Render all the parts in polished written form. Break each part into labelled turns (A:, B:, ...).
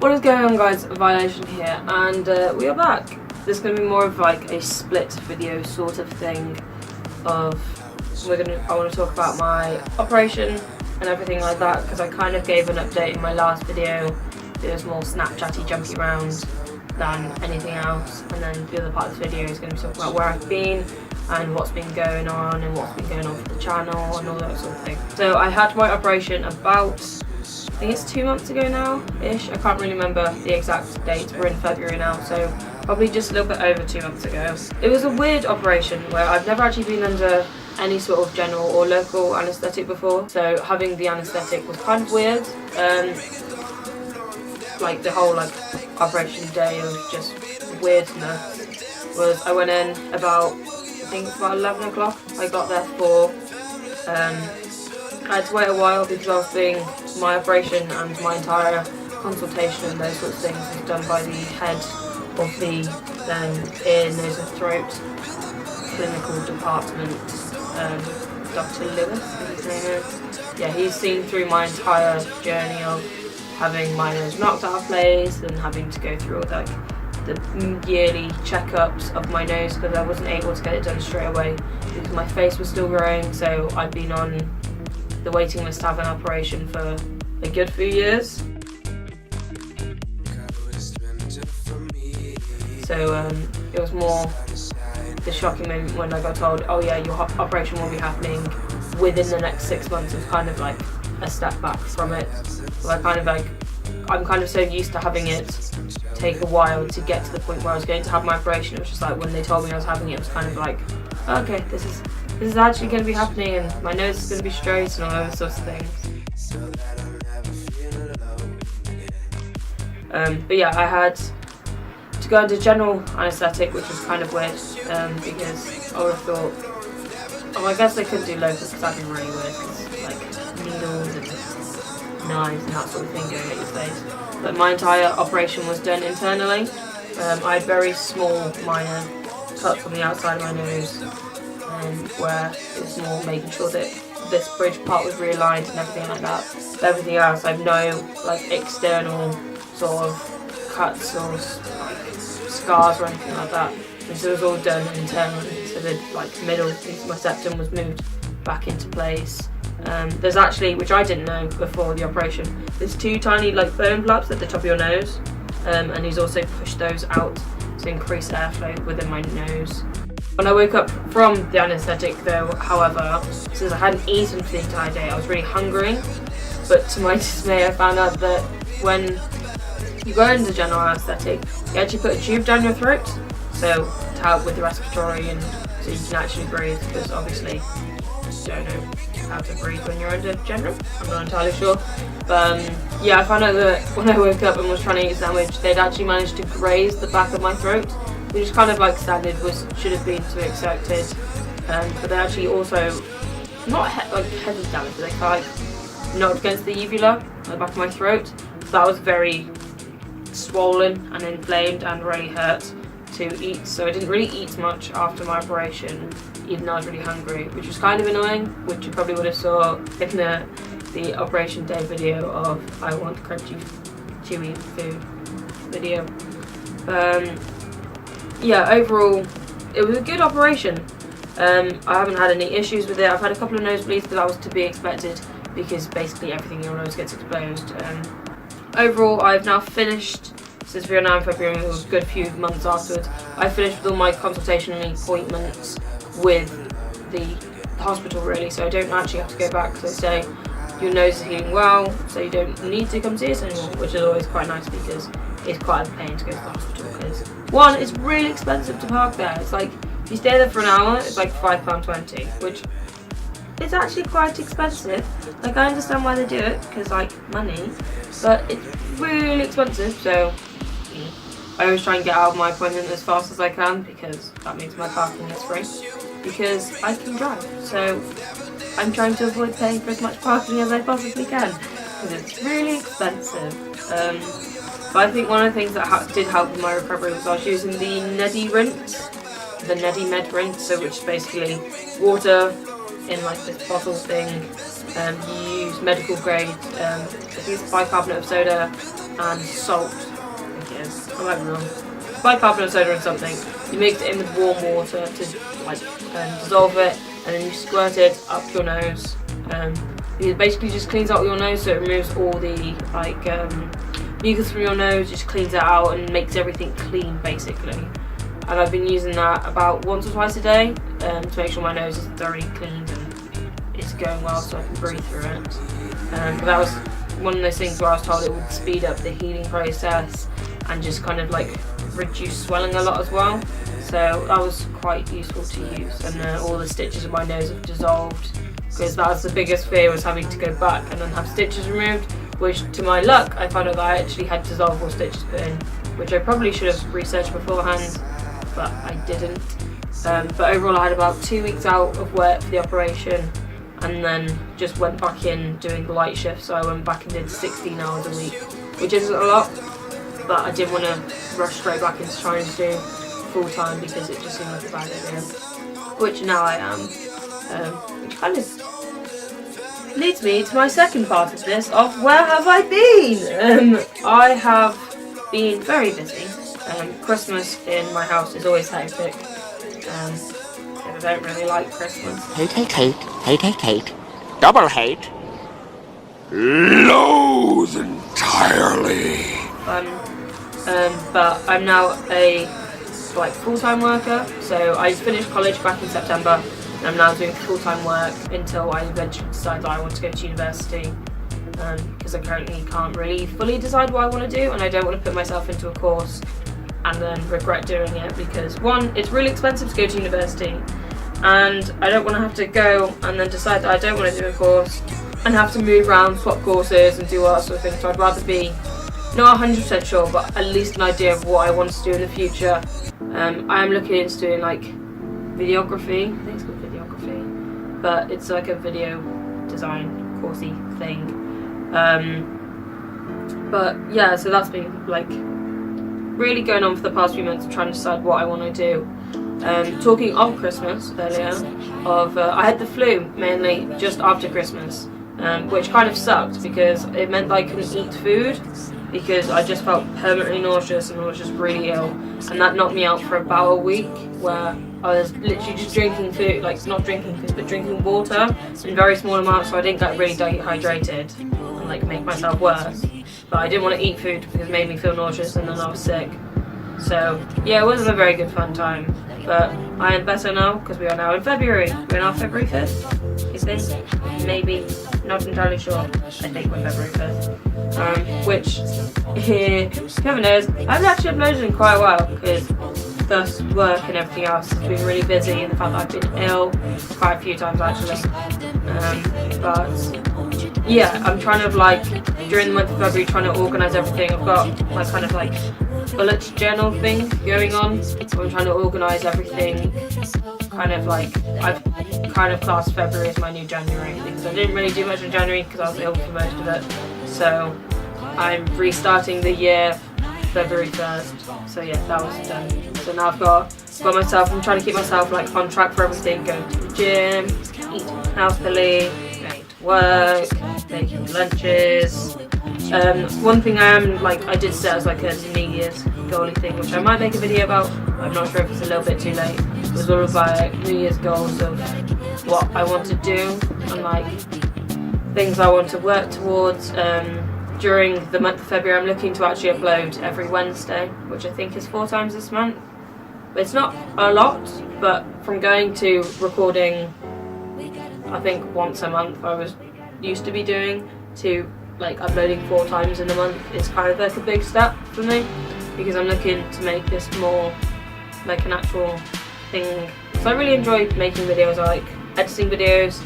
A: What is going on, guys? Aviolation here, and we are back. This is going to be more of like a split video sort of thing. I want to talk about my operation and everything like that, because I kind of gave an update in my last video. It was more Snapchatty, jumpy around than anything else, and then the other part of this video is going to be talking about where I've been and what's been going on and what's been going on for the channel and all that sort of thing. So I had my operation about, I think it's 2 months ago now-ish. I can't really remember the exact date. We're in February now, so probably just a little bit over 2 months ago. It was a weird operation where I've never actually been under any sort of general or local anaesthetic before, so having the anaesthetic was kind of weird. Like the whole operation day of just weirdness was I went in about, I think it's about 11 o'clock. I got there for I had to wait a while because I was doing my operation, and my entire consultation and those sorts of things was done by the head of the ear, nose and throat clinical department, Dr. Lewis, I think his name is. Yeah, he's seen through my entire journey of having my nose knocked out of place and having to go through all the yearly checkups of my nose, because I wasn't able to get it done straight away because my face was still growing. So I'd been on the waiting list to have an operation for a good few years. So it was more the shocking moment when I got told, oh yeah, your operation will be happening within the next 6 months. It was kind of like a step back from it. So I'm kind of so used to having it take a while to get to the point where I was going to have my operation. It was just like when they told me I was having it, it was kind of like, okay, this is actually going to be happening, and my nose is going to be straight and all those sorts of things. But yeah, I had to go into general anaesthetic, which was kind of weird, because I would have thought, oh, I guess they couldn't do local because that'd be really weird, because like needles and knives and that sort of thing going at your face. But my entire operation was done internally. I had very small minor cuts on the outside of my nose, where it was more making sure that this bridge part was realigned and everything like that. But everything else, I have no external sort of cuts or scars or anything like that. And so it was all done internally. So the middle piece of my septum was moved back into place. There's actually, which I didn't know before the operation, there's 2 tiny bone flaps at the top of your nose, and he's also pushed those out to increase airflow within my nose. When I woke up from the anaesthetic though, however, since I hadn't eaten for the entire day, I was really hungry. But to my dismay, I found out that when you go into general anaesthetic, you actually put a tube down your throat, so to help with the respiratory and so you can actually breathe, because obviously you don't know how to breathe when you're under general. I'm not entirely sure. But yeah, I found out that when I woke up and was trying to eat a sandwich, they'd actually managed to graze the back of my throat, which is kind of standard, should have been to be expected. But they actually also not heavy damage, but they knocked against the uvula at the back of my throat. So that was very swollen and inflamed and really hurt to eat. So I didn't really eat much after my operation, even though I was really hungry, which was kind of annoying, which you probably would have saw in the operation day video of I want crunchy, chewy food video. Yeah, overall, it was a good operation. I haven't had any issues with it. I've had a couple of nosebleeds, but that was to be expected because basically everything in your nose gets exposed. Overall, I've now finished, since we are now in February, it was a good few months afterwards, I finished with all my consultation and appointments with the hospital really, so I don't actually have to go back because they say your nose is healing well, so you don't need to come see us anymore, which is always quite nice because it's quite a pain to go to the hospital because, one, it's really expensive to park there. It's if you stay there for an hour, it's £5.20, which is actually quite expensive. I understand why they do it, because money, but it's really expensive, so I always try and get out of my appointment as fast as I can, because that means my parking is free, because I can drive, so I'm trying to avoid paying for as much parking as I possibly can, because it's really expensive. But I think one of the things that did help with my recovery was I was using the Nedi rinse, the Nedi Med rinse, so which is basically water in this bottle thing. You use medical grade, I think it's bicarbonate of soda, and salt. I might be wrong. Bicarbonate soda and something. You mix it in with warm water to like dissolve it, and then you squirt it up your nose. It basically just cleans out your nose, so it removes all the like mucus from your nose, just cleans it out and makes everything clean basically. And I've been using that about once or twice a day to make sure my nose is thoroughly cleaned and it's going well so I can breathe through it. But that was one of those things where I was told it would speed up the healing process and just kind of like reduce swelling a lot as well. So that was quite useful to use, and all the stitches in my nose have dissolved, because that was the biggest fear, was having to go back and then have stitches removed, which to my luck I found out that I actually had dissolvable stitches put in, which I probably should have researched beforehand, but I didn't. But overall I had about 2 weeks out of work for the operation, and then just went back in doing the light shift, so I went back and did 16 hours a week, which isn't a lot, but I didn't want to rush straight back into trying to do full time because it just seemed like a bad idea, which now I am, which kind of leads me to my second part of this, of where have I been? I have been very busy. Christmas in my house is always hectic. I don't really like Christmas.
B: Hate, hate, hate, hate, hate, hate, double hate, loathe entirely.
A: But I'm now a full-time worker, so I finished college back in September, and I'm now doing full-time work until I eventually decide that I want to go to university, because I currently can't really fully decide what I want to do, and I don't want to put myself into a course and then regret doing it, because one, it's really expensive to go to university, and I don't want to have to go and then decide that I don't want to do a course and have to move around, swap courses and do all that sort of thing. So I'd rather be not 100% sure, but at least an idea of what I want to do in the future. I am looking into doing like videography. I think it's called videography, but it's like a video design coursey thing. But yeah, so that's been like really going on for the past few months, trying to decide what I want to do. Talking of Christmas earlier, I had the flu mainly just after Christmas, which kind of sucked because it meant that I couldn't eat food, because I just felt permanently nauseous and I was just really ill, and that knocked me out for about a week, where I was literally just drinking food, like not drinking food but drinking water in very small amounts, so I didn't get really dehydrated and like make myself worse. But I didn't want to eat food because it made me feel nauseous, and then I was sick. So yeah, it wasn't a very good fun time, but I am better now because we are now in February. We're now February 5th, is this? Maybe, not entirely sure. I think we're February 5th. Which, whoever knows, I haven't actually uploaded in quite a while because thus work and everything else has been really busy, and the fact that I've been ill quite a few times actually. But yeah, I'm trying to like, during the month of February, trying to organise everything. I've got my kind of like bullet journal thing going on, so I'm trying to organise everything, kind of like, I've kind of classed February as my new January, because I didn't really do much in January because I was ill for most of it, so I'm restarting the year February 1st, so yeah, that was done. So now I've got myself, I'm trying to keep myself like on track for everything, going to the gym, eating healthily, going to work, making lunches. One thing I did set as like a New Year's goalie thing, which I might make a video about. I'm not sure if it's a little bit too late. It was all about New Year's goals of what I want to do and like things I want to work towards. During the month of February, I'm looking to actually upload every Wednesday, which I think is 4 times this month. It's not a lot, but from going to recording, I think once a month I was used to be doing, to like uploading 4 times in a month, it's kind of like a big step for me, because I'm looking to make this more like an actual thing. So I really enjoy making videos. I like editing videos,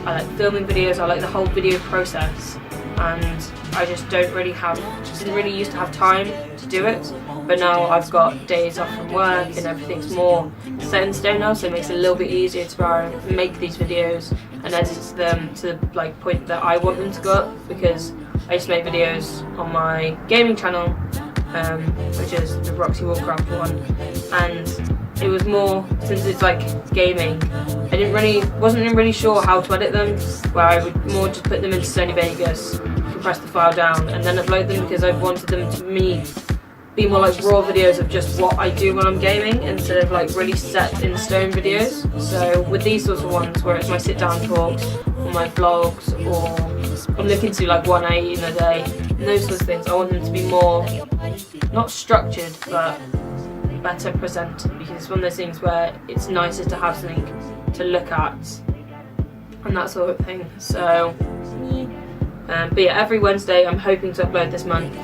A: I like filming videos, I like the whole video process, and I just didn't really used to have time to do it, but now I've got days off from work and everything's more set in stone now, so it makes it a little bit easier to make these videos and edit them to the like point that I want them to go up, because I used to make videos on my gaming channel, which is the Roxy Warcraft one, and it was more, since it's like gaming, wasn't really sure how to edit them, where I would more just put them into Sony Vegas, compress the file down and then upload them, because I've wanted them to be more like raw videos of just what I do when I'm gaming, instead of like really set in stone videos. So with these sorts of ones where it's my sit down talks or my vlogs, or I'm looking to like one I eat in a day and those sorts of things, I want them to be more not structured but better presented, because it's one of those things where it's nicer to have something to look at and that sort of thing. So but yeah, every Wednesday I'm hoping to upload this month.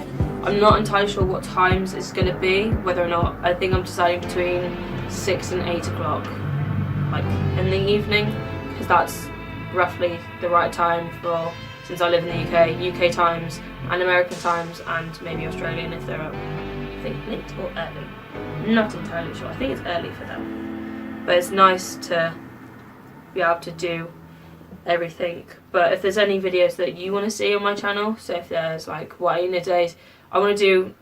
A: I'm not entirely sure what times it's going to be, whether or not. I think I'm deciding between 6 and 8 o'clock, like in the evening, because that's roughly the right time for, since I live in the UK times and American times, and maybe Australian if they're up, I think late or early. Not entirely sure. I think it's early for them. But it's nice to be able to do everything. But if there's any videos that you want to see on my channel, so if there's like what I eat in a day, I want to do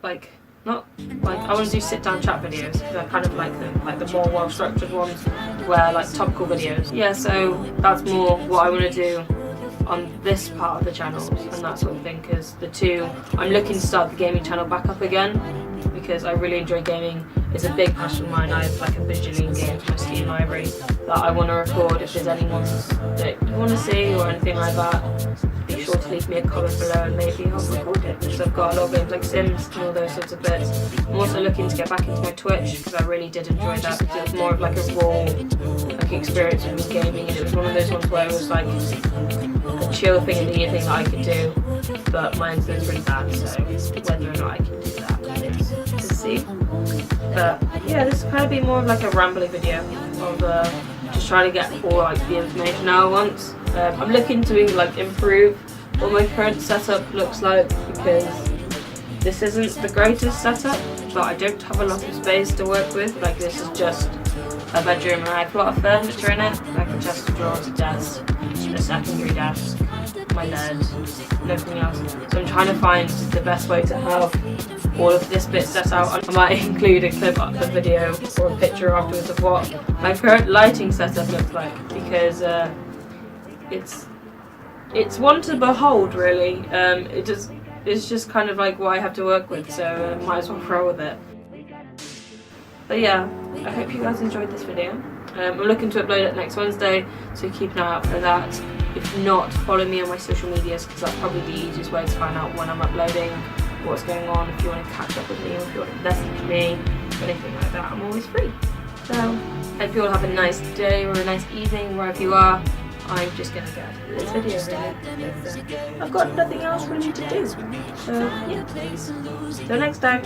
A: like, not like, I want to do sit down chat videos, because I kind of like them, like the more well structured ones where like topical videos. Yeah, so that's more what I want to do on this part of the channel and that sort of thing, because I'm looking to start the gaming channel back up again, because I really enjoy gaming. It's a big passion of mine. I have like a bajillion games in my Steam library that I want to record. If there's any ones that you want to see or anything like that, be sure to leave me a comment below and maybe I'll record it, because I've got a lot of games like Sims and all those sorts of bits. I'm also looking to get back into my Twitch, because I really did enjoy that, because it was more of like a raw like experience of me gaming, and it was one of those ones where it was like a chill thing in the evening that I could do, but my internet's really bad, so whether or not I can do that is to see. But yeah, this will kind of be more of like a rambling video of just trying to get all like the information out at once. I'm looking to like improve what my current setup looks like, because this isn't the greatest setup, but I don't have a lot of space to work with. Like, this is just a bedroom and I have a lot of furniture in it, like a chest of drawers, a desk, a secondary desk, my bed, nothing else. So I'm trying to find the best way to have all of this bit set out. I might include a clip of the video or a picture afterwards of what my current lighting setup looks like, because it's one to behold, really. It's just kind of like what I have to work with, so might as well roll with it. But yeah, I hope you guys enjoyed this video. I'm looking to upload it next Wednesday, so keep an eye out for that. If not, follow me on my social medias, because that's probably the easiest way to find out when I'm uploading, what's going on. If you want to catch up with me, or if you want to message me, or anything like that, I'm always free. So, hope you all have a nice day or a nice evening wherever you are. I'm just going to get out of this video, really. I've got nothing else really to do. So, yeah. Till next time.